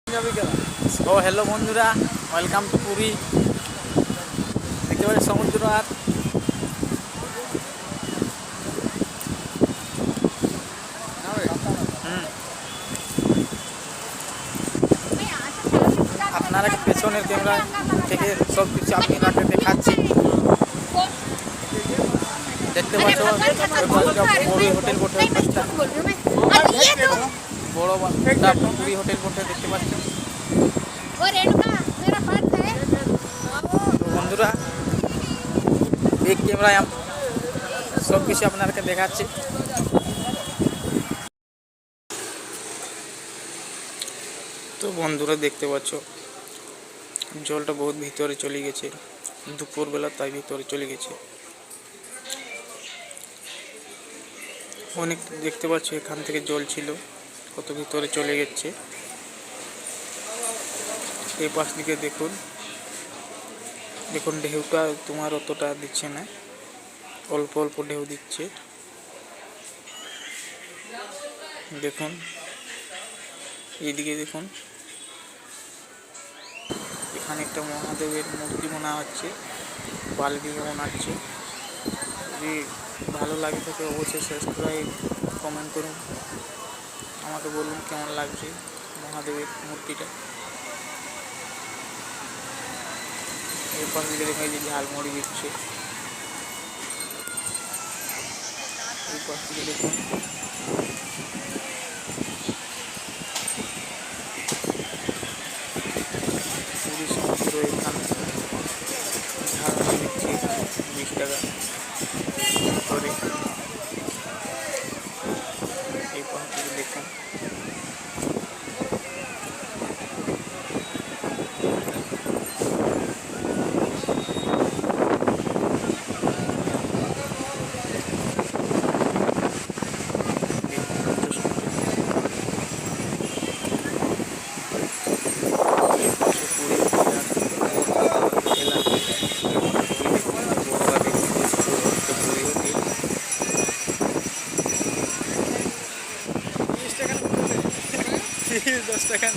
ও hello বন্ধুরা, welcome to Puri. দেখতে পাচ্ছি সমুদ্র আর আপনারা পেছনের ক্যামেরা থেকে সব কিছু আপনাকে দেখাচ্ছি। দেখতে পাচ্ছ বড় হোটেল বটে, বড় পুরী হোটেল বটে, দেখতে পাচ্ছ বন্ধুরা। এই ক্যামেরায় সব কিছু আপনাদেরকে দেখাচ্ছি। তো বন্ধুরা দেখতে পাচ্ছ জলটা বহুত ভিতরে চলে গেছে, দুপুরবেলা তাই ভিতরে চলে গেছে অনেক। দেখতে পাচ্ছ এখান থেকে জল ছিল, কত ভিতরে চলে গেছে। এই পাশ দিকে দেখুন, দেখুন ঢেউটা তোমার অতটা দিচ্ছে না, অল্প অল্প ঢেউ দিচ্ছে। দেখুন এইদিকে দেখুন, এখানে একটা মহাদেবের মূর্তি মনে হচ্ছে, বালি দিয়ে মনে হচ্ছে। যদি ভালো লাগে থাকে অবশ্যই সাবস্ক্রাইব, কমেন্ট করুন, আমাকে বলুন কেমন লাগছে মহাদেবের মূর্তিটা। এই পাশ দিকে দেখা যায় ঝালমুড়ি দিচ্ছে। এই পাশ দিকে দেখুন পুরী সমুদ্র, এখানে ঝালমুড়ি দিচ্ছে 20 টাকা করে। এই পাশ দিকে দেখুন $10 টাকা।